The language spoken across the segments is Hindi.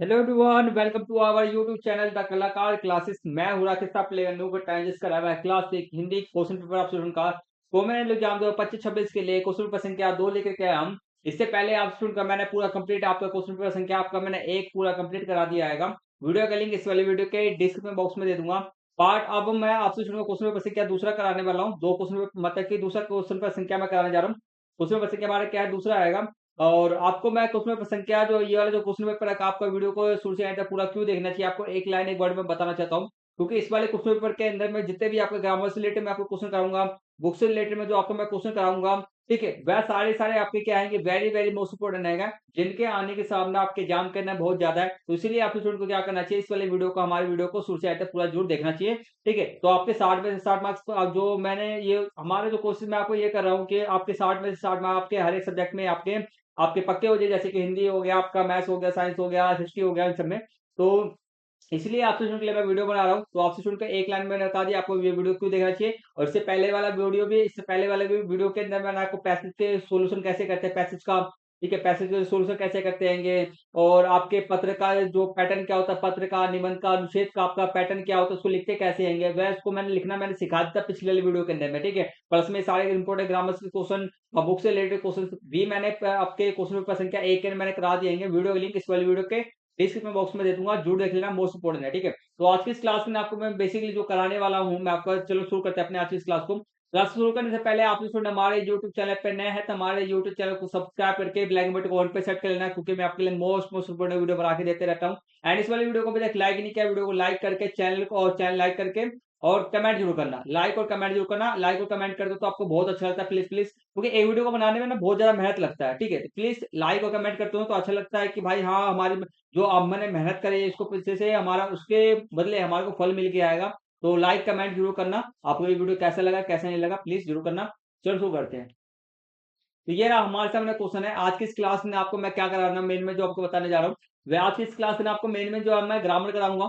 Hello everyone, welcome to our YouTube channel the Kalakar classes. मैं हूँ राकेश, आप प्लेयर न्यू टाइम जिसका रहा है क्लास एक हिंदी क्वेश्चन पेपर आप स्टूडेंट का। तो मैंने एग्जाम 2025-26 के लिए क्वेश्चन पेपर संख्या 2 लेकर के आया हम। इससे पहले आप स्टूडेंट का मैंने पूरा कंप्लीट आपका क्वेश्चन पेपर संख्या आपका मैंने एक पूरा कंप्लीट करा दिया आएगा। वीडियो का लिंक इस वाले वीडियो के डिस्क्रिप्शन बॉक्स में दे दूंगा। पार्ट अब मैं आपसे स्टूडेंट क्वेश्चन पेपर संख्या दूसरा कराने वाला हूँ। दो क्वेश्चन पेपर मतलब कि दूसरा क्वेश्चन पेपर संख्या मैं कराने जा रहा हूँ। क्वेश्चन पेपर संख्या हमारा क्या है, दूसरा आएगा। और आपको मैं क्वेश्चन पेपर संख्या जो ये वाला जो क्वेश्चन पेपर है आपका वीडियो को शुरू से एंड तक पूरा क्यों देखना चाहिए, आपको एक लाइन एक वर्ड में बताना चाहता हूँ। क्योंकि इस वाले क्वेश्चन पेपर के अंदर में जितने भी आपके ग्रामर से रिलेटेड मैं आपको क्वेश्चन कराऊंगा, बुक से रिलेटेड में जो आपको मैं क्वेश्चन कराऊंगा, ठीक है, वह सारे सारे आपके क्या आएंगे, वेरी वेरी मोस्ट इंपोर्टेंट आएगा, जिनके आने के सामने आपके एग्जाम करना बहुत ज्यादा है। तो इसीलिए आपके स्टूडेंट को क्या करना चाहिए, इस वाले वीडियो को हमारे वीडियो को शुरू से एंड तक पूरा जरूर देखना चाहिए। ठीक है, तो आपके 60 में से 60 मार्क्स जो मैंने ये हमारे जो कोशिश मैं आपको ये कर रहा हूँ कि आपके 60 में से 60 मार्क्स आपके हर एक सब्जेक्ट में आपके आपके पक्के हो जाए, जैसे कि हिंदी हो गया, आपका मैथ्स हो गया, साइंस हो गया, हिस्ट्री हो गया, इन सब में। तो इसलिए आपसे स्टूडेंट के लिए मैं वीडियो बना रहा हूँ। तो आपसे स्टूडेंट को एक लाइन में बता दिया आपको ये वीडियो क्यों देखना चाहिए। और इससे पहले वाले भी वीडियो के अंदर मैंने आपको पैसेज के सॉल्यूशन कैसे करते हैं, पैसेज का, ठीक है, पैसेज के सॉल्यूशन कैसे करते हैंगे। और आपके पत्र का जो पैटर्न क्या होता है, पत्र का, निबंध का, अनुच्छेद का आपका पैटर्न क्या होता है, उसको लिखते कैसे हैंगे, वह उसको मैंने लिखना मैंने सिखा दिया पिछले वाली वीडियो के अंदर में। ठीक है, प्लस में सारे इंपोर्टेंट ग्रामर के क्वेश्चन और बुक से रिलेटेड क्वेश्चन भी मैंने आपके क्वेश्चन पेपर संख्या एक के मैंने करा दिए हैं। वीडियो लिंक इस वाली वीडियो के डिस्क्रिप्शन बॉक्स में दे दूंगा, जरूर देख लेना, मोस्ट इंपोर्टेंट है। ठीक है, तो आज की इस क्लास में आपको मैं बेसिकली जो कराने वाला हूँ मैं आपका, चलो शुरू करते हैं अपने आज की इस क्लास को। क्लास शुरू करने से पहले आप स्टूडेंट हमारे यूट्यूब चैनल पे नए हैं तो हमारे यूट्यूब चैनल को सब्सक्राइब करके बेल बटन को ऑन पे सेट कर लेना, क्योंकि मैं आपके लिए मोस्ट इंपोर्टेंट वीडियो बना के देते रहता हूँ। एंड इस वाली वीडियो को अभी तक लाइक नहीं किया, वीडियो को लाइक करके चैनल को और चैनल लाइक करके और कमेंट जरूर करना, लाइक और कमेंट जरूर करना। लाइक और कमेंट कर दो तो आपको बहुत अच्छा लगता है, प्लीज प्लीज, क्योंकि एक वीडियो को बनाने में ना बहुत ज्यादा मेहनत लगता है। ठीक है, तो प्लीज लाइक और कमेंट करते हो तो अच्छा लगता है कि भाई हाँ, हमारी जो अब मैंने मेहनत करी है इसको पीछे से हमारा उसके बदले हमारे को फल मिल के आएगा। तो लाइक कमेंट जरूर करना। आपको ये वीडियो कैसा लगा कैसा नहीं लगा प्लीज जरूर करना। चलो शुरू करते हैं। तो ये रहा हमारे सामने क्वेश्चन है। आज की इस क्लास में आपको मैं क्या करा रहा हूँ, मेन में जो आपको बताने जा रहा हूँ, वह आज की इस क्लास में आपको मेन में जो है मैं ग्रामर कराऊंगा।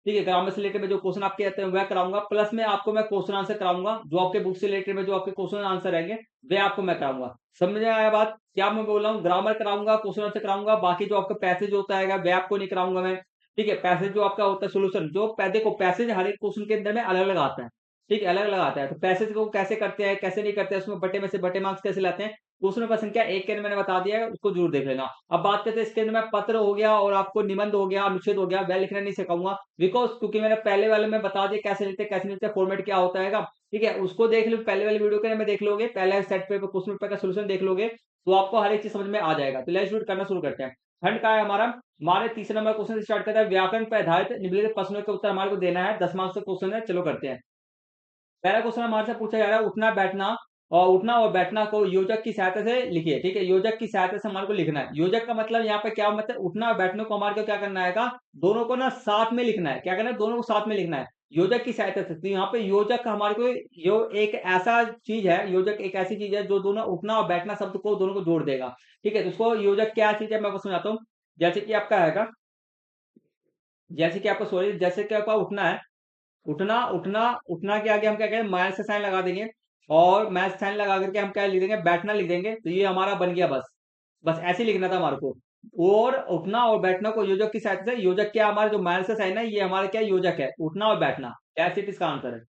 ठीक है, ग्रामर से रिलेटेड में जो क्वेश्चन आपके आते हैं वह कराऊंगा, प्लस में आपको मैं क्वेश्चन आंसर कराऊंगा, जो आपके बुक से रिलेटेड में जो आपके क्वेश्चन आंसर रहेंगे वे आपको मैं कराऊंगा। समझ में आया बात, क्या मैं बोल रहा हूँ, ग्रामर कराऊंगा, क्वेश्चन आंसर कराऊंगा, बाकी जो आपका पैसेज होता है वह आपको नहीं कराऊंगा मैं। ठीक है, पैसेज जो आपका होता है सोल्यूशन, जो देखो पैसेज हर एक क्वेश्चन के अंदर में अलग अलग आता है। ठीक है, अलग अलग आता है, तो पैसेज को कैसे करते हैं कैसे नहीं करते हैं, उसमें बटे में से बटे मार्क्स कैसे लाते हैं, क्वेश्चन नंबर संख्या एक के अंदर मैंने बता दिया है, उसको जरूर देख लेना। अब बात करते हैं इसके अंदर मैं पत्र हो गया और आपको निबंध हो गया, अनुच्छेद हो गया, वह लिखना नहीं सिखाऊंगा, बिकॉज क्योंकि मैंने पहले वाले में बता दिया कैसे लिखते कैसे नहीं लिखते, फॉर्मेट क्या होता है। ठीक है, उसको देख लो, पहले वाले वीडियो के अंदर में देख लोगे, पहले सेट पे क्वेश्चन पेपर का सोल्यूशन देख लोगे तो आपको हर एक चीज समझ में आ जाएगा। तो लेट्स करना शुरू करते हैं। खंड का है हमारा, हमारे तीसरे नंबर क्वेश्चन स्टार्ट करता है, व्याकरण पर आधारित निम्नलिखित प्रश्नों के उत्तर हमारे को देना है, 10 मार्क्स का क्वेश्चन है। चलो करते हैं। पहला क्वेश्चन हमारे से पूछा जा रहा है, उठना बैठना, और उठना और बैठना को योजक की सहायता से लिखिए। ठीक है, योजक की सहायता से हमारे को लिखना है। योजक का मतलब यहाँ पे क्या मतलब, उठना और बैठने को हमारे को क्या करना है, दोनों को ना साथ में लिखना है। क्या करना है, दोनों को साथ में लिखना है योजक की सहायता से। तो यहाँ पे योजक हमारे को यो एक ऐसा चीज है, योजक एक ऐसी चीज है जो दोनों उठना और बैठना शब्द को दोनों को जोड़ देगा। ठीक है, तो उसको योजक क्या चीज है मैं आपको समझाता हूँ। जैसे कि आपका है, जैसे कि आपको सॉरी, जैसे कि आपका उठना है, उठना उठना उठना के आगे हम क्या करें, माइनस का साइन लगा देंगे, और माइनस साइन लगा करके हम क्या लिख देंगे, बैठना लिख देंगे। तो ये हमारा बन गया, बस बस ऐसे ही लिखना था हमारे को। और उठना और बैठना को योजक की सहायता से, योजक क्या हमारा जो माइनस का साइन है ये हमारा क्या योजक है, उठना और बैठना, ऐसे इसका आंसर है।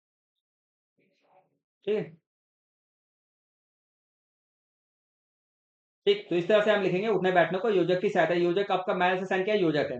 ठीक है, ठीक, तो इस तरह से हम लिखेंगे उठने बैठने को योजक की सहायता, योजक आपका माइनस का साइन क्या है, योजक है।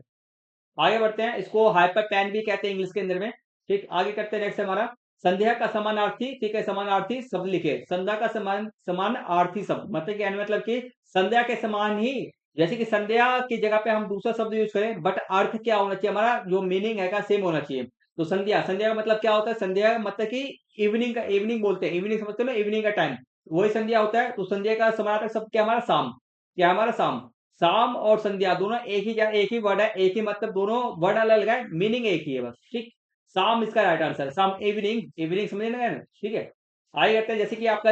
आगे बढ़ते हैं, इसको हाइपर पेन भी कहते हैं इंग्लिश के अंदर में। ठीक, आगे करते हैं नेक्स्ट हमारा, संध्या का समानार्थी। ठीक है, समानार्थी शब्द लिखे, संध्या का समानार्थी शब्द मतलब क्या है, मतलब कि संध्या के समान ही, जैसे कि संध्या की जगह पे हम दूसरा शब्द यूज करें, बट अर्थ क्या होना चाहिए, हमारा जो मीनिंग है सेम होना चाहिए। तो संध्या, संध्या का मतलब क्या होता है, संध्या का मतलब कि इवनिंग का, इवनिंग बोलते हैं, इवनिंग समझते हो ना, इवनिंग का टाइम, वही संध्या होता है। तो संध्या का समानार्थक शब्द क्या हमारा, शाम, क्या हमारा शाम। शाम और संध्या दोनों एक ही वर्ड है, एक ही मतलब, दोनों वर्ड अलग अलग है, मीनिंग एक ही है बस। ठीक, शाम इसका राइट आंसर, शाम, इवनिंग, इवनिंग समझे ना। ठीक है, आगे करते हैं, जैसे कि आपका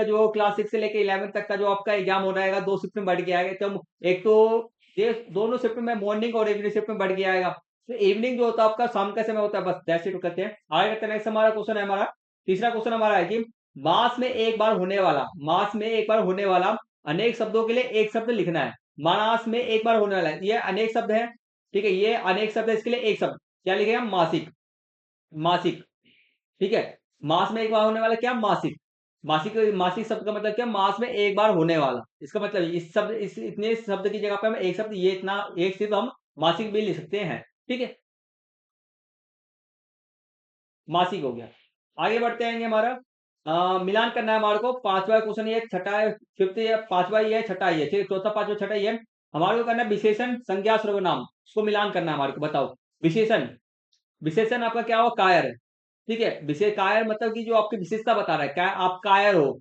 जो क्लास 6 से लेकर 11 तक का जो आपका एग्जाम हो जाएगा, दो शिफ्ट में बढ़ गया है। तो एक तो ये दोनों शिफ्ट में मॉर्निंग और इवनिंग शिफ्ट में बढ़ गया आएगा। तो इवनिंग जो होता है आपका शाम का समय होता है, बस दैट्स इट करते हैं। आगे करते हैं, नेक्स्ट हमारा क्वेश्चन है, हमारा तीसरा क्वेश्चन हमारा है कि मास में एक बार होने वाला, मास में एक बार होने वाला अनेक शब्दों के लिए एक शब्द लिखना है। मानास में एक बार होने वाला है, ये अनेक शब्द है। ठीक है, ये अनेक शब्द है, इसके लिए एक शब्द क्या लिखेगा? मासिक, मासिक। ठीक है, मास में एक बार होने वाला क्या? मासिक। मासिक, मासिक शब्द का मतलब क्या? मास में एक बार होने वाला। इसका मतलब इस शब्द, इस इतने शब्द की जगह पे हम एक शब्द, ये इतना एक सिर्फ हम मासिक भी लिख सकते हैं। ठीक है, मासिक हो गया। आगे बढ़ते हैं हमारा मिलान करना है हमारे को। पांचवा क्वेश्चन ये, छठा है, फिफ्थ ये, पांचवा ये है, छठा ये, ठीक है, चौथा पांचवा छठा ये। हमारे को करना है विशेषण, संज्ञा, सर्वनाम, उसको मिलान करना है हमारे को। बताओ विशेषण, विशेषण आपका क्या हो? कायर। ठीक है, विशेष कायर मतलब कि जो आपकी विशेषता बता रहा है, क्या आप कायर हो।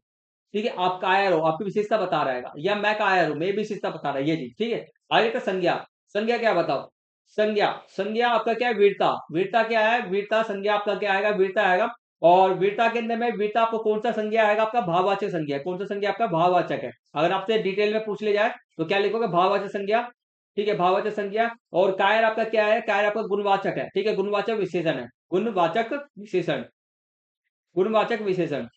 ठीक है, आप कायर हो, आपकी विशेषता बता रहेगा, या मैं कायर हूं, मेरी विशेषता बता रहा है, ये चीज। ठीक है, आगे का संज्ञा, संज्ञा क्या बताओ? संज्ञा, संज्ञा आपका क्या है? वीरता, वीरता क्या है? वीरता, संज्ञा आपका क्या आएगा? वीरता आएगा। और वीरता के अंदर में वीरता आपको कौन सा संज्ञा आएगा? आपका भाववाचक संज्ञा। कौन सा संज्ञा? आपका भाववाचक है। अगर आपसे डिटेल में पूछ ले जाए तो क्या लिखोगे? भाववाचक संज्ञा। ठीक है, भाववाचक संज्ञा। और कायर आपका क्या है? कायर आपका गुणवाचक है। ठीक है, गुणवाचक विशेषण है, गुणवाचक विशेषण, गुणवाचक विशेषण,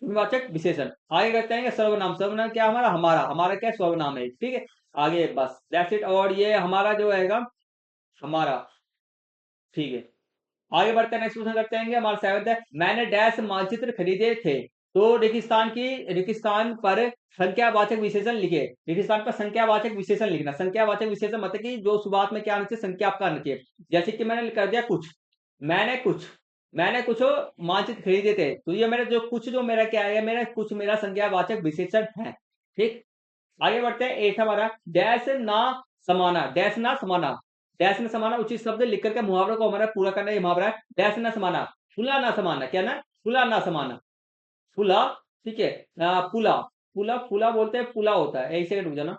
गुणवाचक विशेषण। आगे करते हैं सर्वनाम, सर्वनाम क्या हमारा? हमारा, हमारा क्या है? सर्वनाम है। ठीक है, आगे बस दैट्स इट। और ये हमारा जो रहेगा, हमारा, ठीक है। आगे बढ़ते हैं, नेक्स्ट क्वेश्चन करते हैं। हमारा सेवंथ है, मैंने डैश मानचित्र खरीदे थे, तो रेगिस्तान की, रेगिस्तान पर संख्यावाचक विशेषण लिखे। रेगिस्तान पर संख्यावाचक विशेषण लिखना। संख्यावाचक विशेषण मतलब कि जो शुरुआत में क्या आना चाहिए? संख्या आपका आना चाहिए। जैसे कि मैंने कर दिया कुछ, मैंने कुछ, मैंने कुछ मानचित्र खरीदे थे, तो ये मेरा जो कुछ, जो मेरा क्या है? मेरा कुछ मेरा संज्ञावाचक विशेषण है। ठीक, आगे बढ़ते हैं। एट हमारा, डैश ना समाना, डैश ना समाना, डैश ना समाना उचित शब्द लिख करके मुहावरे को हमारा पूरा करना। ये मुहावरा है, डैश ना समाना, फुला ना समाना, क्या ना? फुला ना समाना, फुला। ठीक है, पुला, पुला, फुला बोलते हैं, पुला होता है, एक सेकंड रुक जाना,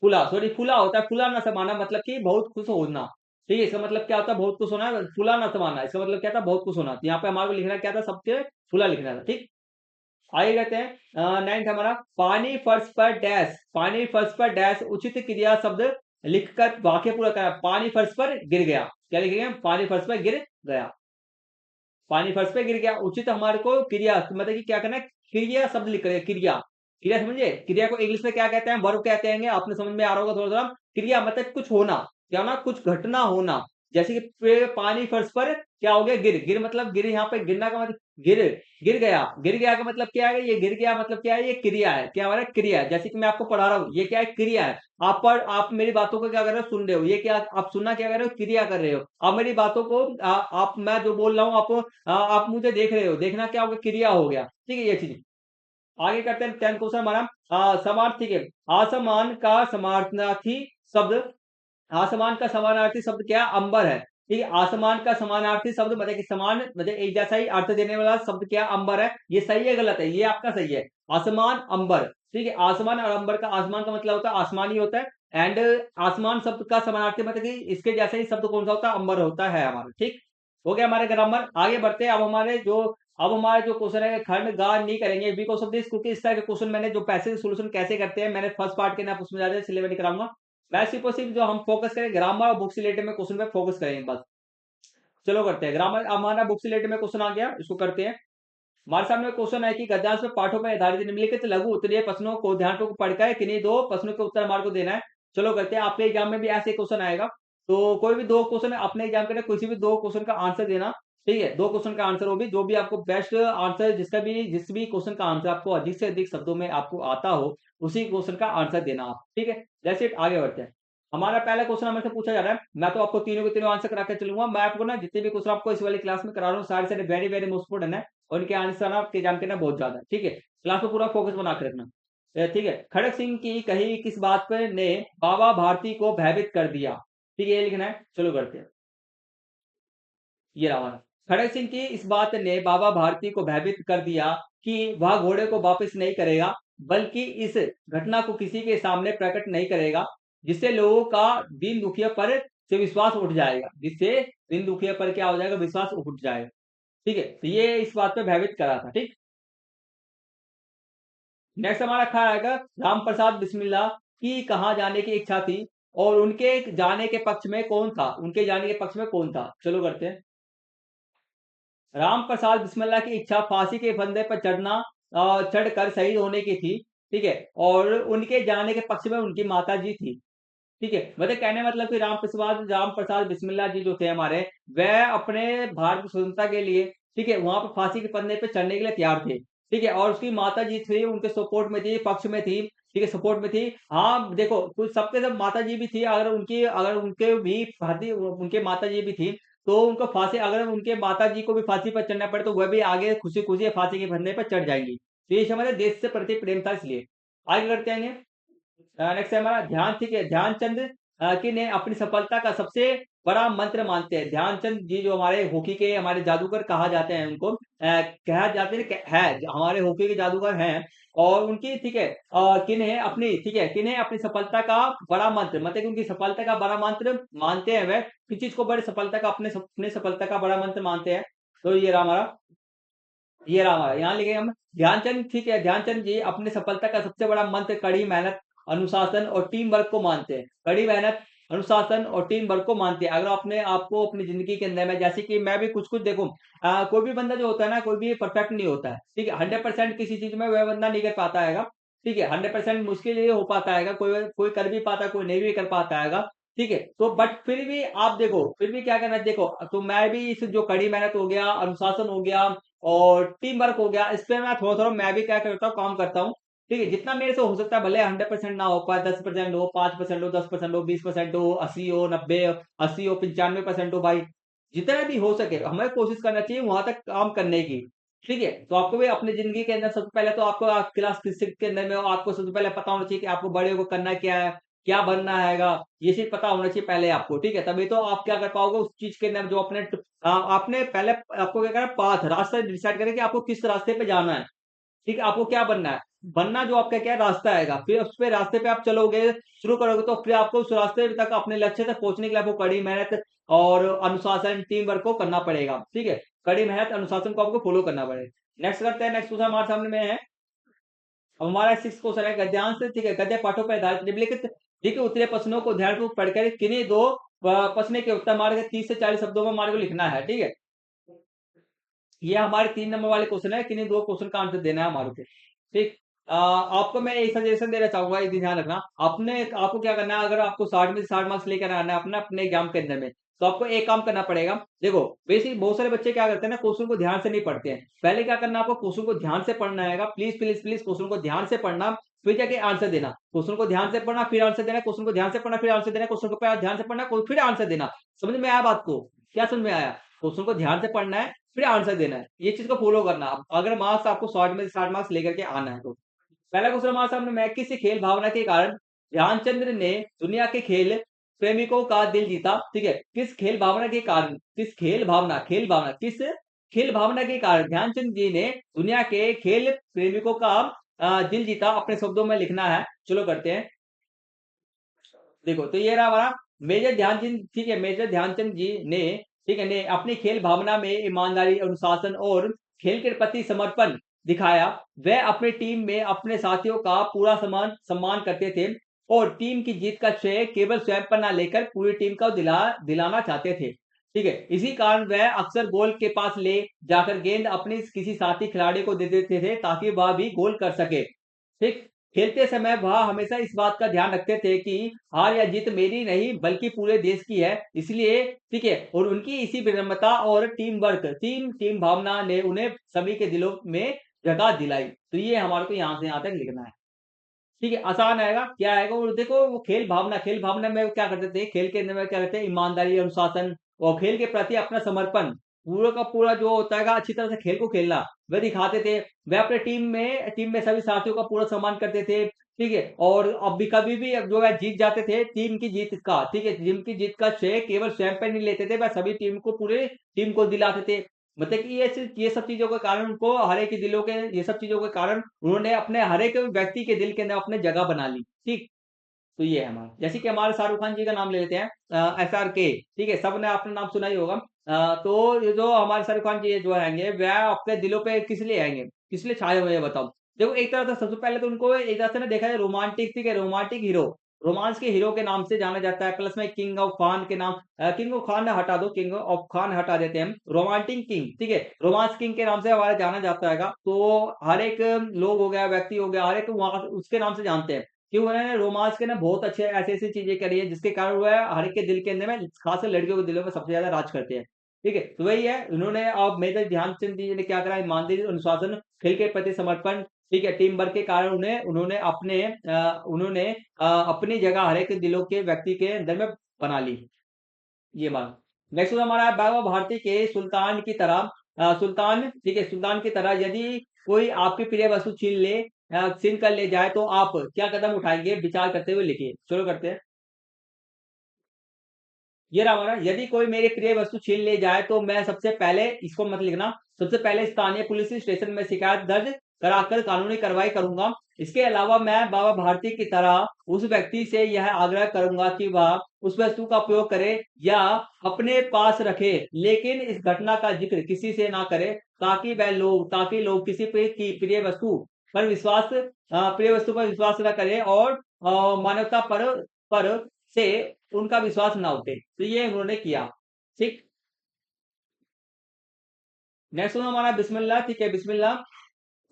फुला, सॉरी, फुला होता है। फुला ना समाना मतलब कि बहुत खुश होना। ठीक है, इसका मतलब क्या होता है? बहुत खुश होना। फुला ना समाना, इसका मतलब क्या था? बहुत खुश होना। तो यहाँ पे हमारे को लिखना क्या था? सबके फुला लिखना था। ठीक, आगे कहते हैं नाइन्थ हमारा, पानी फर्श पर डैश, पानी फर्श पर डैश उचित क्रिया शब्द लिखकर वाक्य पूरा करा। पानी फर्श पर गिर गया, क्या लिखेंगे? पानी फर्श पर गिर गया, पानी फर्श पे गिर गया। उचित हमारे को क्रिया मतलब कि क्या करना है? क्रिया शब्द लिख रहे हैं, क्रिया, क्रिया समझिए। क्रिया को इंग्लिश में क्या कहते हैं? वर्ब कहते हैं। आपने समझ में आ रहा होगा थोड़ा थोड़ा। क्रिया मतलब कुछ होना, क्या होना? कुछ घटना होना। जैसे कि पानी फर्श पर क्या हो गया? गिर, गिर मतलब गिर, यहाँ पे गिरना का मतलब गिर, गिर गया, गिर गया का मतलब क्या है? ये गिर गया मतलब क्या है? ये क्रिया है। क्या हमारा? क्रिया है। जैसे कि मैं आपको पढ़ा रहा हूँ, ये क्या है? क्रिया है। आप मेरी बातों को क्या कर रहे हो? सुन रहे हो। ये क्या आप सुनना क्या कर रहे हो? क्रिया कर रहे हो। आप मेरी बातों को आप मैं जो बोल रहा हूँ आप मुझे देख रहे हो। देखना क्या हो गया? क्रिया हो गया। ठीक है, ये चीज। आगे करते हैं 10th क्वेश्चन हमारा, समार्थी के, असमान का समानार्थी शब्द, आसमान का समानार्थी शब्द क्या? अंबर है। ठीक है, आसमान का समानार्थी शब्द मतलब कि समान मतलब एक जैसा ही अर्थ देने वाला शब्द क्या? अंबर है। ये सही है गलत है? ये आपका सही है, आसमान, अंबर। ठीक है, आसमान और अंबर का, आसमान का मतलब होता है आसमानी होता है, एंड आसमान शब्द का समानार्थी मतलब कि इसके जैसा ही शब्द कौन सा होता है? अंबर होता है हमारा। ठीक, हो गया हमारे ग्रामर। आगे बढ़ते हैं। अब हमारे जो क्वेश्चन है, खंड गा नहीं करेंगे बिकॉज ऑफ दिस, क्योंकि इस तरह के क्वेश्चन मैंने जो पैसेज सोल्यूशन कैसे करते हैं मैंने फर्स्ट पार्ट के ना उसमें ज्यादा सिलेबस नहीं कराऊंगा। मैं सिर्फ और सिर्फ जो हम फोकस करें ग्रामर और बुक्स रिलेटेड में क्वेश्चन पे फोकस करेंगे बस। चलो करते हैं ग्रामर। हमारा बुक्स रिलेटेड में क्वेश्चन आ गया, इसको करते हैं। हमारे सामने क्वेश्चन है कि गद्यांश में पाठों पर आधारित निम्नलिखित लघु उत्तरीय प्रश्नों को ध्यानपूर्वक पढ़कर किन्हीं दो प्रश्नों के उत्तर हमारे को देना है। चलो करते हैं। आपके एग्जाम में भी ऐसे क्वेश्चन आएगा, तो कोई भी दो क्वेश्चन अपने एग्जाम के लिए किसी भी दो क्वेश्चन का आंसर देना। ठीक है, दो क्वेश्चन का आंसर हो भी, जो भी आपको बेस्ट आंसर, जिस भी क्वेश्चन का आंसर आपको अधिक से अधिक शब्दों में आपको आता हो, उसी क्वेश्चन का आंसर देना आप। ठीक है, जैसे आगे बढ़ते हैं। हमारा पहला क्वेश्चन हमें से पूछा जा रहा है, मैं तो आपको तीनों के तीनों आंसर करा के चलूंगा। मैं आपको ना जितने भी क्वेश्चन आपको इस वाली क्लास में करा रहा हूँ सारे सारे वेरी वेरी मोस्ट इंपोर्टेंट है, और इनके आंसर आपके एग्जाम के ना बहुत ज्यादा है। ठीक है, क्लास में पूरा फोकस बना के रखना। ठीक है, खड़क सिंह की कही किस बात पर ने बाबा भारती को भयभीत कर दिया? ठीक है, ये लिखना है। चलो करते हैं। ये रहा हमारा, खड़क सिंह की इस बात ने बाबा भारती को भयभीत कर दिया कि वह घोड़े को वापस नहीं करेगा, बल्कि इस घटना को किसी के सामने प्रकट नहीं करेगा, जिससे लोगों का दीन दुखिया पर से विश्वास उठ जाएगा, जिससे दीन दुखिया पर क्या हो जाएगा? विश्वास उठ जाएगा। ठीक है, तो ये इस बात पे भयभीत करा था। ठीक, नेक्स्ट हमारा खा आएगा, राम प्रसाद बिस्मिल्ला की कहाँ जाने की इच्छा थी, और उनके जाने के पक्ष में कौन था? उनके जाने के पक्ष में कौन था? चलो करते हैं। राम प्रसाद बिस्मिल्ला की इच्छा फांसी के फंदे पर चढ़ना, चढ़कर शहीद होने की थी। ठीक है? और उनके जाने के पक्ष में उनकी माताजी थी। ठीक है? मतलब कहने का मतलब कि राम प्रसाद बिस्मिल्ला जी जो थे हमारे, वह अपने भारत की स्वतंत्रता के लिए, ठीक है, वहाँ पे फांसी के फंदे पे चढ़ने के लिए तैयार थे। ठीक है? और उसकी माताजी थी, उनके सपोर्ट में थी, पक्ष में थी, ठीक है, सपोर्ट में थी। हाँ, देखो कुछ सबके सब माताजी भी थी, अगर उनके भी फांसी उनके माताजी भी थी, तो उनको फांसी अगर उनके माताजी को भी फांसी पर चढ़ना पड़े, तो वह भी आगे खुशी-खुशी फांसी के फंदे पर चढ़ जाएँगी। तो ये समझे देश से प्रति प्रेम था इसलिए। आगे बढ़ते हैं। नेक्स्ट है हमारा ध्यान, ठीक है, ध्यानचंद की ने अपनी सफलता का सबसे बड़ा मंत्र मानते हैं। ध्यानचंद जी जो हमारे हॉकी के हमारे जादूगर कहा जाते हैं उनको, कहा जाते हैं हमारे हॉकी के जादूगर हैं। और उनकी, ठीक है, किन्हें अपनी, ठीक है, किन्हें अपनी सफलता का बड़ा मंत्र, मतलब कि उनकी सफलता का बड़ा मंत्र मानते हैं, वह किस चीज को बड़ी सफलता का अपने सफलता का बड़ा मंत्र मानते हैं। तो ये रहा हमारा, यहाँ लिखे हम ध्यानचंद, ठीक है, ध्यानचंद जी अपनी सफलता का सबसे बड़ा मंत्र कड़ी मेहनत, अनुशासन और टीम वर्क को मानते हैं। कड़ी मेहनत, अनुशासन और टीम वर्क को मानते हैं। अगर अपने आपको अपनी ज़िंदगी के अंदर में, जैसे कि मैं भी कुछ-कुछ देखूँ, कोई भी बंदा जो होता है ना, कोई भी परफेक्ट नहीं होता है, ठीक है? 100% किसी चीज़ में वह बंदा नहीं कर पाता हैगा, ठीक है? 100% मुश्किल ये हो पाता हैगा, कोई कोई कर भी पाता है, कोई नहीं भी कर पाता हैगा, ठीक है? तो बट फिर भी आप देखो, फिर भी क्या करना है देखो, तो मैं भी इस जो कड़ी मेहनत हो गया, अनुशासन हो गया और टीम वर्क हो गया, इस पे मैं थोड़ा-थोड़ा मैं भी क्या करता हूँ, काम करता हूँ। ठीक है? जितना मेरे से हो सकता है, भले 100% ना हो पाए, 10% हो, 5% हो, 10% हो, 20% हो, 80 हो, 90 80 हो, 95% हो भाई, जितना भी हो सके हमें कोशिश करना चाहिए वहाँ तक काम करने की। ठीक है? तो आपको भी अपनी ज़िंदगी के अंदर सबसे पहले तो आपको आप क्लास फिज़िक्स के अंदर में हो, आपको सबसे पहले पता होना चाहिए कि आपको बड़े होके करना क्या है, क्या बनना हैगा, ये चीज़ पता होना चाहिए पहले आपको, ठीक है? तभी तो आप क्या कर पाओगे उस चीज़ के अंदर जो आपने पहले आपको क्या करना है, रास्ता डिसाइड करें कि आपको किस रास्ते पे जाना है। ठीक है, आपको क्या बनना है? बनना जो आपका क्या है, रास्ता आएगा, फिर उस पे रास्ते पे आप चलोगे, शुरू करोगे, तो फिर आपको उस रास्ते तक अपने लक्ष्य तक पहुँचने के लिए आपको कड़ी मेहनत और अनुशासन, टीम वर्क को करना पड़ेगा, ठीक है? कड़ी मेहनत, अनुशासन को आपको फॉलो करना पड़ेगा। नेक्स्ट करते हैं, नेक्स्ट क्वेश्चन हमारे सामने में है, अब हमारा 6th क्वेश्चन है गद्यांश, ठीक है, गद्य पाठों पर आधारित निम्नलिखित लिखे उत्तरीय प्रश्नों को ध्यानपूर्वक पढ़कर किन्हीं 2 प्रश्न के उत्तर हमारे को 30 से 40 शब्दों में हमारे को लिखना है, ठीक है? ये हमारे 3 नंबर वाले क्वेश्चन है, किन्हीं 2 क्वेश्चन का आंसर देना है हमारे को। ठीक? आपको मैं एक सजेशन देना चाहूँगा, एक ध्यान रखना। आपको क्या करना है, अगर आपको 60 में से 60 मार्क्स लेकर आना है अपने एग्ज़ाम के अंदर में, तो आपको एक काम करना पड़ेगा। देखो, बेसिक बहुत सारे बच्चे क्या करते हैं ना, क्वेश्चन को ध्यान से नहीं पढ़ते हैं। पहले क्या करना है, आपको क्वेश्चन को ध्यान से पढ़ना हैगा। प्लीज़, प्लीज़, प्लीज़ क्वेश्चन को ध्यान से पढ़ना, फिर जाके आंसर देना। क्वेश्चन को ध्यान से पढ़ना, फिर आंसर देना, क्वेश्चन को ध्यान से पढ़ना, फिर आंसर देना, क्वेश्चन को ध्यान से पढ़ना, फिर आंसर देना। समझ में आया बात को? क्या समझ में आया? क्वेश्चन को ध्यान से पढ़ना है, फिर आंसर देना है। ये चीज़ को फ़ॉलो करना। अगर मार्क्स आपको 60 में से 60 मार्क्स लेकर के आना है तो। पहला क्वेश्चन हमारे सामने मैं, किस खेल भावना के कारण ध्यानचंद्र ने दुनिया के खेल प्रेमिकों का दिल जीता? ठीक है? किस खेल भावना के कारण ध्यानचंद जी ने दुनिया के खेल प्रेमिकों का दिल जीता? अपने शब्दों में लिखना है। चलो करते हैं। देखो, तो ये रहा हमारा मेजर ध्यानचंद, ठीक है, मेजर ध्यानचंद जी ने, ठीक है, ने अपनी खेल भावना में ईमानदारी, अनुशासन और खेल के प्रति समर्पण दिखाया। वह अपनी टीम में अपने साथियों का पूरा सम्मान करते थे और टीम की जीत का श्रेय केवल स्वयं पर ना लेकर पूरी टीम को दिलाना चाहते थे। ठीक है? इसी कारण वह अक्सर गोल के पास ले जाकर गेंद अपने किसी साथी खिलाड़ी को दे देते थे ताकि वह भी गोल कर सके। ठीक? खेलते समय वह हमेशा इस बात का ध्यान रखते थे कि हार या जीत मेरी नहीं बल्कि पूरे देश की है। इसलिए, ठीक है, और उनकी इसी विनम्रता और टीम भावना ने उन्हें सभी के दिलों में जगह दिलाई। तो ये हमारे को यहाँ से यहाँ तक लिखना है। ठीक है, आसान आएगा, क्या आएगा, और देखो वो खेल भावना में वो क्या करते थे, खेल के अंदर में क्या करते हैं, ईमानदारी, अनुशासन और खेल के प्रति अपना समर्पण, पूरा का पूरा जो होता है अच्छी तरह से खेल को खेलना, वह दिखाते थे। वह अपने टीम में सभी साथियों का पूरा सम्मान करते थे, ठीक है? और अब भी कभी भी जो है जीत जाते थे, टीम की जीत का, ठीक है? टीम की जीत का श्रेय केवल स्वयं पे नहीं लेते थे, वह सभी पूरे टीम को दिलाते थे। मतलब कि ये सब चीज़ों के कारण उनको हर एक के दिलों के, ये सब चीज़ों के कारण उन्होंने अपने हर एक व्यक्ति के दिल के अंदर अपने जगह बना ली, ठीक? तो ये है हमारा। जैसे कि हमारे शाहरुख खान जी का नाम ले लेते हैं, एसआरके, ठीक है? सबने आपने नाम सुना ही होगा। तो ये जो हमारे शाहरुख खान जी जो आएँगे, वह अपने दिलों पे किस लिए आएँगे? किस लिए छाए हुए हैं बताओ? देखो, एक तरह से सबसे पहले तो उनको एक तरह से ना देखा जाए रोमांटिक, ठीक है? रोमांटिक हीरो, रोमांस के हीरो के नाम से जाना जाता है, प्लस में किंग ऑफ खान के नाम, किंग ऑफ खान हटा दो, किंग ऑफ खान हटा देते हैं हम, रोमांटिक किंग, ठीक है, रोमांस किंग के नाम से हमारा जाना जाता है। तो हर एक लोग हो गया, व्यक्ति हो गया, हर एक वहाँ उसके नाम से जानते हैं, क्यों उन्होंने रोमांस के ना बहुत अच्छे ऐसी-ऐसी चीज़ें करी है, जिसके कारण वो है हर एक के दिल के अंदर में, खासकर लड़कियों के दिलों में सबसे ज़्यादा राज करते हैं। ठीक है? तो वही है, उन्होंने अब मेजर ध्यानचंद जी ने क्या करा, ईमानदारी, अनुशासन, खेल के प्रति समर्पण, ठीक है, टीम वर्क के कारण उन्होंने अपनी जगह हर एक दिलों के व्यक्ति के अंदर में बना ली। ये बात। नेक्स्ट हमारा है, बाबा भारती के सुल्तान की तरह, सुल्तान, ठीक है, सुल्तान की तरह यदि कोई आपकी प्रिय वस्तु छीन कर ले जाए तो आप क्या कदम उठाएँगे? विचार करते हुए लिखिए। शुरू करते हैं। ये रहा हमारा, यदि कोई मेरी प्रिय वस्तु छीन ले जाए तो मैं सबसे पहले, इसको मत लिखना, सबसे पहले स्थानीय पुलिस स्टेशन में शिकायत दर्ज कराकर कानूनी कार्रवाई करूँगा। इसके अलावा मैं बाबा भारती की तरह उस व्यक्ति से यह आग्रह करूँगा कि वह उस वस्तु का उपयोग करे या अपने पास रखे, लेकिन इस घटना का ज़िक्र किसी से ना करे, ताकि लोग किसी पे की प्रिय वस्तु पर विश्वास ना करें और मानवता पर से उनका विश्वास ना उठे। तो ये उन्होंने किया। ठीक। नेक्स्ट वन हमारा बिस्मिल्लाह, ठीक है, बिस्मिल्लाह,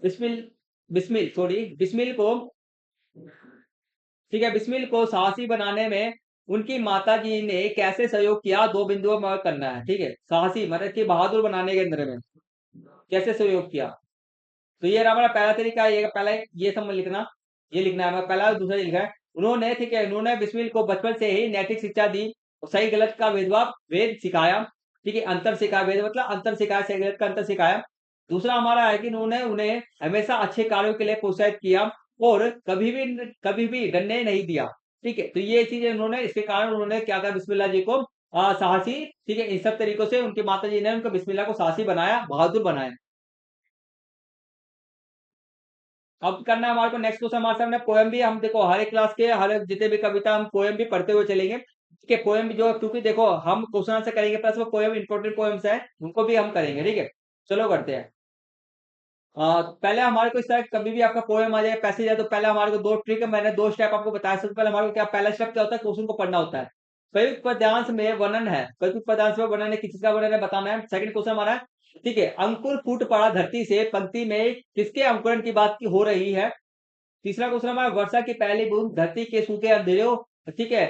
बिस्मिल बिस्मिल को, ठीक है, बिस्मिल को साहसी बनाने में उनकी माताजी ने कैसे सहयोग किया, 2 बिंदुओं में करना है, ठीक है? साहसी मतलब कि बहादुर बनाने के अंदर में कैसे सहयोग किया? तो ये रहा हमारा पहला तरीका, ये पहला ये सब में लिखना, ये लिखना है हमें पहला, और दूसरा ये लिखा है। उन्होंने, ठीक है, उन्होंने बिस्मिल को बचपन से ही नैतिक शिक्षा दी, और सही गलत का भेद सिखाया, ठीक है, अंतर सिखाया, भेद मतलब अंतर सिखाया, सही गलत का अंतर सिखाया। दूसरा हमारा है कि उन्होंने उन्हें हमेशा अच्छे कार्यों के लिए प्रोत्साहित किया और कभी भी डरने नहीं दिया, ठीक है? तो ये चीज़ें उन्होंने, इसके कारण उन्होंने क्या कहा, बिस्मिल्लाह जी को साहसी, ठीक है, इन सब तरीकों से उनकी माताजी ने उनको बिस्मिल्लाह को साहसी बनाया, बहादुर बनाया। अब करना है हमारे को नेक्स्ट क्वेश्चन, हमारे सामने पोएम भी, हम देखो हर एक क्लास के हर एक जितने भी कविता हम पोएम भी पढ़ते हुए चलेंगे, ठीक है, पोएम भी जो, क्योंकि देखो हम क्वेश्चन आंसर करेंगे प्लस वो पोएम, इंपॉर्टेंट पोएम्स है, उनको भी हम करेंगे, ठीक है। चलो करते हैं। पहले हमारे को इस तरह कभी भी आपका पोएम आ जाए, पैसेज है, तो पहले हमारे को दो ट्रिक है, मैंने दो स्टेप आपको बताया। सबसे पहले हमारे को क्या, पहला स्टेप क्या होता है, क्वेश्चन को पढ़ना होता है। संयुक्त पद्यांश में वर्णन है, संयुक्त पद्यांश में वर्णन है, किस चीज का वर्णन है बताना है। सेकंड क्वेश्चन हमारा है, ठीक है, अंकुर फूट पड़ा धरती से, पंक्ति में किसके अंकुरण की बात की हो रही है। तीसरा क्वेश्चन हमारा, वर्षा की पहली बूंद धरती के सूखे अंधेरों, ठीक है,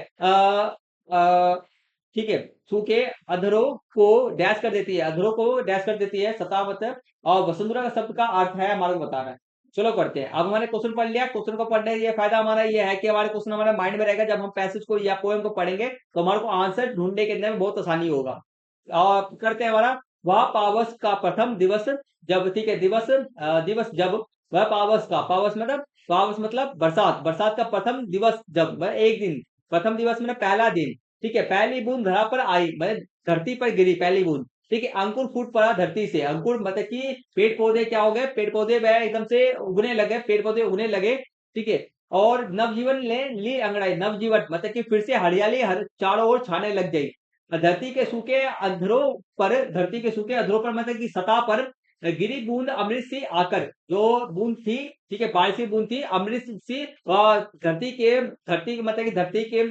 ठीक है, सूखे अधरों को डैश कर देती है, अधरों को डैश कर देती है, सतावत, और वसुंधरा का शब्द का अर्थ है हमारे को बताना है। चलो करते हैं। अब हमने क्वेश्चन पढ़ लिया, क्वेश्चन को पढ़ने से ये फायदा हमारा ये है कि हमारे क्वेश्चन हमारे माइंड में रहेगा, जब हम पैसेज को या पोएम को पढ़ेंगे तो हमारे को आंसर ढूंढने के अंदर में बहुत आसानी होगा। करते हैं हमारा, वह पावस का प्रथम दिवस जब, ठीक है, दिवस जब, वह पावस मतलब बरसात, बरसात का प्रथम दिवस जब, वह एक दिन, प्रथम दिवस मतलब पहला दिन, ठीक है, पहली बूंद धरा पर आई मतलब धरती पर गिरी पहली बूंद, ठीक है, अंकुर फूट पड़ा धरती से, अंकुर मतलब कि पेड़ पौधे क्या हो गए, पेड़ पौधे वह एकदम से उगने लगे, पेड़ पौधे उगने लगे, ठीक है, और नवजीवन ने ली अंगड़ाई, नवजीवन मतलब कि फिर से हरियाली हर चारों ओर छाने लग गई। धरती के सूखे अधरों पर मतलब कि सतह पर गिरी बूंद अमृत सी आकर, जो बूंद थी, ठीक है, बारिश की बूंद थी, अमृत सी मतलब कि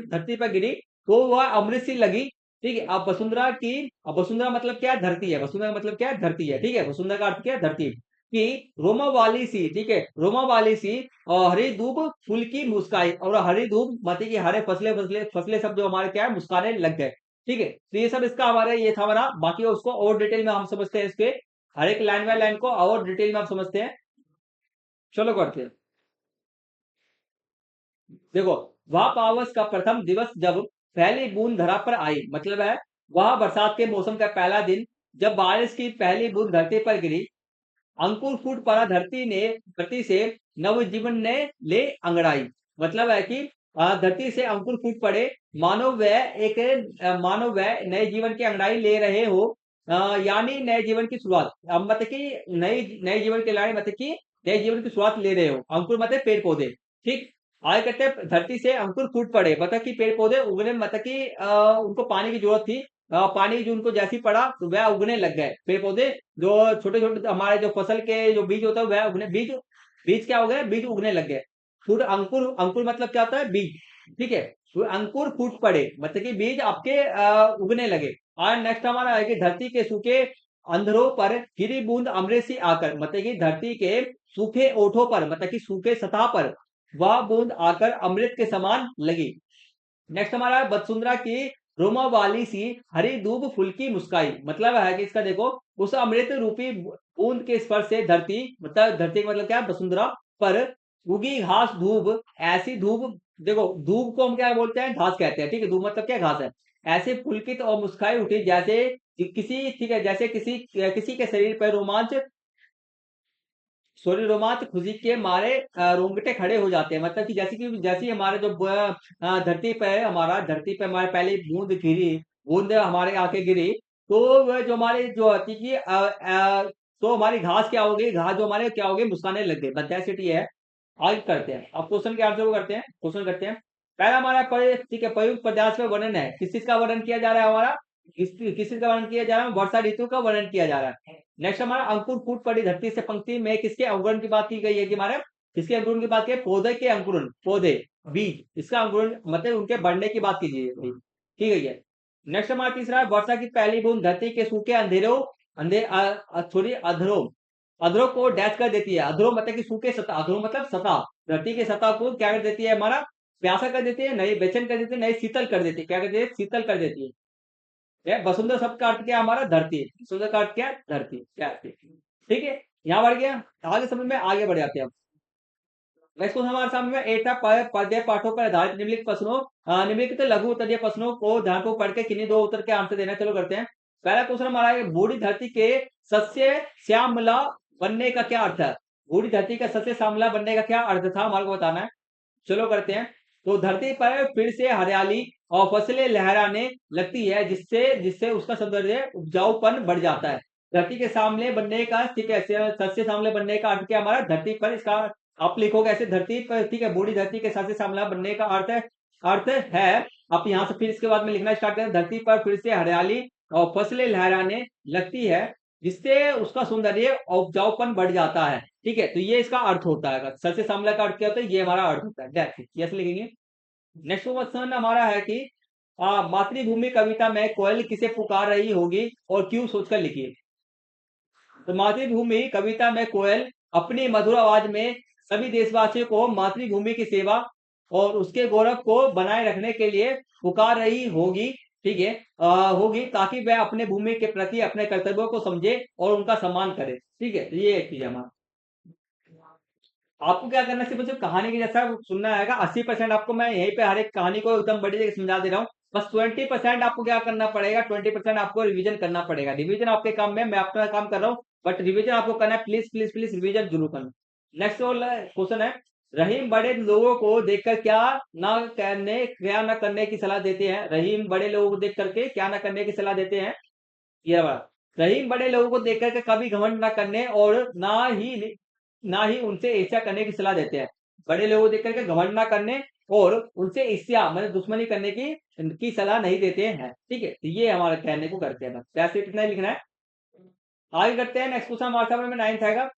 धरती पर गिरी, तो वह अमृत सी लगी, ठीक है। अब वसुंधरा मतलब क्या है, धरती है, वसुंधरा मतलब क्या है, धरती है, ठीक है, वसुंधरा का अर्थ क्या है, धरती की रोमा वाली सी, ठीक है, रोमा वाली सी, और हरी धूप फूल की मुस्काई, और हरी धूप मतलब कि हरे फसले फसले फसले सब जो हमारे क्या है, मुस्काने लग गए, ठीक है। तो ये सब इसका हमारा ये था हमारा, बाकी उसको और डिटेल में हम समझते हैं, इसके हर एक लाइन बाय लाइन को और डिटेल में आप समझते हैं। चलो करते हैं। देखो, वह पावस का प्रथम दिवस जब पहली बूंद धरा पर आई, मतलब है वह बरसात के मौसम का पहला दिन, जब बारिश की पहली बूंद धरती पर गिरी, अंकुर फूट पड़ा धरती से, नवजीवन ने ले अंगड़ाई, मतलब है कि धरती से अंकुर फूट पड़े, मानव वह नए जीवन की अंगड़ाई ले रहे हो, यानी नए जीवन की शुरुआत, अब मतलब कि नई नए जीवन के लाए, मतलब कि नए जीवन की शुरुआत ले रहे हो, अंकुर मतलब पेड़ पौधे, ठीक। आगे कहते हैं धरती से अंकुर फूट पड़े, मतलब कि पेड़ पौधे उगने, मतलब कि उनको पानी की जरूरत थी, पानी जो उनको जैसी पड़ा तो वह उगने लग गए पेड़ पौधे, जो छोटे छोटे हमारे जो फसल के जो बीज होता है वह उगने, बीज बीज क्या हो गए, बीज उगने लग गए। फूट अंकुर, अंकुर मतलब क्या होता है, बीज, ठीक है, तो अंकुर फूट पड़े मतलब कि बीज आपके उगने लगे। और नेक्स्ट हमारा है कि धरती के सूखे अंधरों पर गिरी बूंद अमृत सी आकर, मतलब कि धरती के सूखे ओठों पर मतलब कि सूखे सतह पर वह बूंद आकर अमृत के समान लगी। नेक्स्ट हमारा है वसुंधरा की रोमा वाली सी हरी दूब फूल की मुस्काई, मतलब है कि इसका देखो उस अमृत रूपी बूंद के स्पर्श से धरती, मतलब धरती का मतलब क्या है, वसुंधरा पर उगी घास धूप, ऐसी धूप, देखो धूप को हम क्या बोलते हैं, घास कहते हैं, ठीक है, धूप मतलब क्या, घास है। ऐसे पुलकित और मुस्काई उठी जैसे किसी, ठीक है, जैसे किसी किसी के शरीर पर रोमांच, सॉरी, रोमांच खुशी के मारे रोंगटे खड़े हो जाते हैं, मतलब कि जैसे ही हमारे जो धरती पे है, हमारा धरती पे हमारे पहले बूंद गिरी, बूंद हमारे आके गिरी, तो वह जो हमारी जो होती कि तो हमारी घास क्या होगी, घास जो हमारे क्या होगी, मुस्काने लग गई, बस दैट्स इट, ये है। आगे करते हैं, अब क्वेश्चन के आंसर को करते हैं, क्वेश्चन करते हैं। पहला हमारा ठीक है, प्रयुक्त पदार्थ में वर्णन है, किस चीज का वर्णन किया जा रहा है हमारा, किस चीज का वर्णन किया जा रहा है, वर्षा ऋतु का वर्णन किया जा रहा है। नेक्स्ट हमारा अंकुर फूट पड़ी धरती से पंक्ति में किसके अंकुरण की बात की गई है कि हमारे किसके अंकुरण की बात की है, पौधे के अंकुरण, पौधे, बीज, इसका अंकुरण मतलब उनके बढ़ने की बात कीजिए, ठीक है। नेक्स्ट हमारा तीसरा है वर्षा की पहली बूंद धरती के सूखे अंधेरों, सॉरी, अधरों, अधरों को डैश कर देती है, अधरों मतलब कि सूखे सतह, अधरों मतलब सतह, धरती की सतह को क्या कर देती है हमारा, प्यासा कर देती है, नई बेचैन कर देती है, नई शीतल कर देती है, क्या कर देती है, शीतल कर देती है। वसुंधरा शब्द का अर्थ क्या है हमारा, धरती, वसुंधरा का अर्थ क्या है, धरती, क्या है, ठीक है। यहाँ बढ़ गया, आगे समझ में आगे बढ़ जाते हैं अब। नेक्स्ट क्वेश्चन हमारे सामने में एक था पद्य पाठों पर आधारित निम्नलिखित प्रश्नों, निम्नलिखित लघु उत्तरीय प्रश्नों को ध्यान को पढ़ के किन्हीं दो उत्तर के आंसर देना, चलो करते हैं। पहला क्वेश्चन हमारा है बूढ़ी धरती के सस्य श्यामला बनने का क्या अर्थ है, बूढ़ी धरती का सस्य श्यामला बनने का क्या अर्थ था, हमारे को बताना है, चलो करते हैं। तो धरती पर फिर से हरियाली और फसलें लहराने लगती है, जिससे जिससे उसका सौंदर्य उपजाऊपन बढ़ जाता है। धरती के सामने बनने का, ठीक है, सस्य सामने बनने का अर्थ क्या हमारा, धरती पर, इसका आप लिखोगे ऐसे, धरती पर, ठीक है, बूढ़ी धरती के सस्य सामने बनने का अर्थ है, आप यहाँ से फिर इसके बाद में लिखना स्टार्ट करें, धरती पर फिर से हरियाली और फसलें लहराने लगती है, जिससे उसका सौंदर्य और उपजाऊपन बढ़ जाता है, ठीक है। तो ये इसका अर्थ होता है, सबसे सामला का अर्थ क्या होता है, ये हमारा अर्थ होता है, दैट्स इट, यस लिखेंगे। नेक्स्ट क्वेश्चन हमारा है कि मातृभूमि कविता में कोयल किसे पुकार रही होगी और क्यों, सोचकर लिखिए। तो मातृभूमि कविता में कोयल अपनी मधुर आवाज में सभी देशवासियों को मातृभूमि की सेवा और उसके गौरव को बनाए रखने के लिए पुकार रही होगी, ठीक है, होगी, ताकि वह अपने भूमि के प्रति अपने कर्तव्यों को समझे और उनका सम्मान करे, ठीक है। तो ये एक चीज है हमारा। आपको क्या करना है, सिर्फ सिर्फ कहानी की जैसा सुनना है, 80% आपको मैं यहीं पे हर एक कहानी को एकदम बड़ी जगह समझा दे रहा हूँ, बस 20% आपको क्या करना पड़ेगा, 20% आपको रिवीजन करना पड़ेगा, रिवीजन आपके काम में, मैं अपना काम कर रहा हूँ, बट रिवीजन आपको करना है, प्लीज प्लीज प्लीज रिवीजन जरूर करना। नेक्स्ट क्वेश्चन है, रहीम बड़े लोगों को देखकर क्या ना करने की सलाह देते हैं, रहीम बड़े लोगों को देख करके क्या ना करने की सलाह देते हैं, ये वाला, रहीम बड़े लोगों को देख करके कभी घमंड ना करने और ना ही उनसे ईर्ष्या करने की सलाह देते हैं, बड़े लोगों को देख करके घमंड ना करने और उनसे ईर्ष्या मतलब दुश्मनी करने की सलाह नहीं देते हैं, ठीक है। तो ये हमारा कहने को करते हैं, बस वैसे इतना ही लिखना है। आगे करते हैं, नेक्स्ट क्वेश्चन हमारे सामने में 9th आएगा।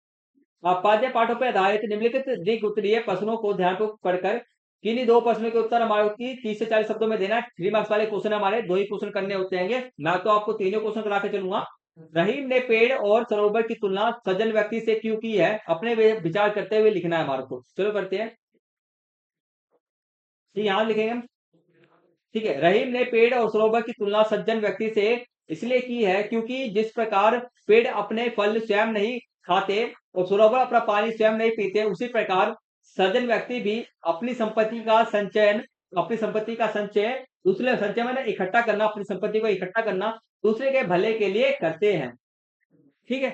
पाठ्य पाठों पर आधारित निम्नलिखित दिग उत्तरीय प्रश्नों को ध्यान को पढ़कर किन्हीं दो प्रश्नों के उत्तर हमारे की 30 से 40 शब्दों में देना है। 3 मार्क्स वाले क्वेश्चन हमारे दो ही क्वेश्चन करने होते हैं, मैं तो आपको तीनों क्वेश्चन करा के चलूंगा। रहीम ने पेड़ और सरोवर की तुलना सज्जन व्यक्ति से क्यों की है, अपने विचार करते हुए लिखना है हमारे को, चलो करते हैं। जी यहाँ लिखेंगे हम, ठीक है, रहीम ने पेड़ और सरोवर की तुलना सज्जन व्यक्ति से इसलिए की है क्योंकि जिस प्रकार पेड़ अपने फल स्वयं नहीं खाते और सरोवर अपना पानी स्वयं नहीं पीते, उसी प्रकार सज्जन व्यक्ति भी अपनी संपत्ति का संचयन अपनी संपत्ति का संचय दूसरे संचय मैंने इकट्ठा करना, अपनी संपत्ति को इकट्ठा करना दूसरे के भले के लिए करते हैं, ठीक है।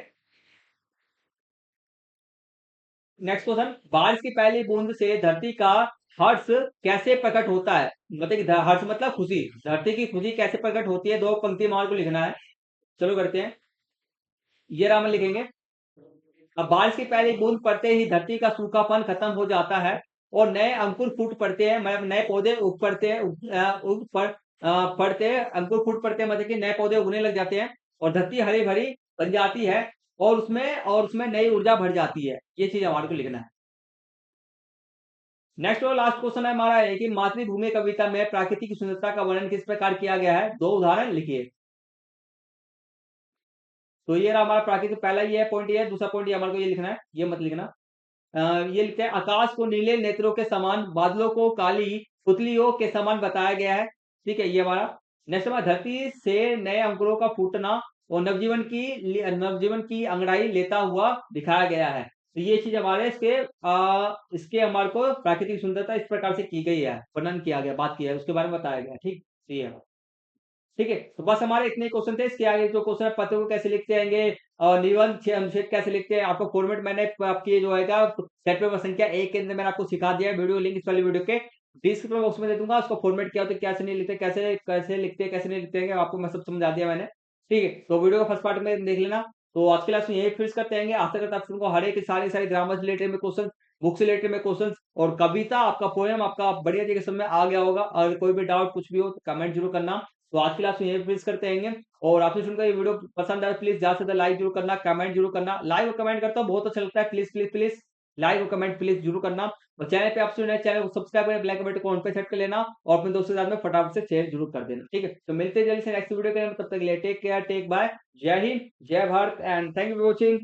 नेक्स्ट क्वेश्चन, बारिश की पहली बूंद से धरती का हर्ष कैसे प्रकट होता है, मतलब कि हर्ष मतलब खुशी, धरती की खुशी कैसे प्रकट होती है, दो पंक्ति मार को लिखना है, चलो करते हैं। ये राम लिखेंगे, अब बारिश की पहली बूंद पड़ते ही धरती का सूखापन खत्म हो जाता है और नए अंकुर फूट पड़ते हैं, मतलब नए पौधे उग पड़ते हैं, पड़ते हैं, अंकुर फूट पड़ते हैं, मतलब कि नए पौधे उगने लग जाते हैं और धरती हरी भरी बन जाती है और उसमें नई ऊर्जा भर जाती है, ये चीज हमारे को लिखना है। नेक्स्ट और लास्ट क्वेश्चन है हमारा है कि मातृभूमि कविता में प्रकृति की सुंदरता का वर्णन किस प्रकार किया गया है? 2 उदाहरण लिखिए। तो ये रहा हमारा प्राकृतिक, पहला ये पॉइंट ये है, दूसरा पॉइंट ये हमारे को ये लिखना है, ये मत लिखना। ये लिखते हैं आकाश को नीले नेत्रों के समान, बादलों को काली पुतलियों के समान बताया गया है। ठीक है, ये हमारा। नेक्स्ट हमारा धरती से नए अंकुरों का फूटना और नवजीवन की अंगड़ाई लेता हुआ दिखाया गया है। तो ये चीज़ हमारे इसके हमारे को प्राकृतिक सुंदरता इस प्रकार से की गई है, वर्णन किया गया, बात किया है, उसके बारे में बताया गया है। ठीक, तो ये है। ठीक है, तो बस हमारे इतने क्वेश्चन थे। इसके आगे जो क्वेश्चन है, पत्र को कैसे लिखते आएँगे और निबंध अनुच्छेद कैसे लिखते हैं, आपको फॉर्मेट मैंने आपकी जो आएगा सेट पेपर संख्या 1 के अंदर मैंने आपको सिखा दिया है। वीडियो लिंक इस वाली वीडियो के डिस्क्रिप्शन बॉक्स में दे दूँगा। उसको फॉर्मेट क्या होता है, कैसे नहीं लिखते, कैसे कैसे लिखते हैं, कैसे नहीं लिखते हैं, आपको मैं सब समझा दिया मैंने। ठीक है, तो वीडियो का फर्स्ट पार्ट में देख लेना। तो आज की क्लास में यही फिनिश करते हैं। आशा करता हूँ आप सबको हर एक सारे ग्रामर से रिलेटेड में क्वेश्चन, बुक से रिलेटेड में क्वेश्चन और कविता आपका पोएम आपका बढ़िया तरीके से समझ में आ गया होगा। अगर कोई भी डाउट कुछ भी हो तो कमेंट जरूर करना। तो आज की क्लास में यही फिनिश करते हैं। और आपसे सुनकर ये वीडियो पसंद आए प्लीज ज्यादा से ज्यादा लाइक जरूर करना, कमेंट जरूर करना। लाइक और कमेंट करता हूँ बहुत अच्छा लगता है। प्लीज प्लीज प्लीज लाइक और कमेंट प्लीज जरूर करना। और चैनल पे आपसे नए चैनल को सब्सक्राइब करें, ब्लैक बटन को ऑन पे सेट कर लेना और अपने दोस्तों के साथ में फटाफट से शेयर जरूर कर देना। ठीक है, तो मिलते हैं जल्दी से नेक्स्ट वीडियो के, तब तक के लिए टेक केयर, टेक बाय, जय हिंद, जय Bharat and thank you for watching.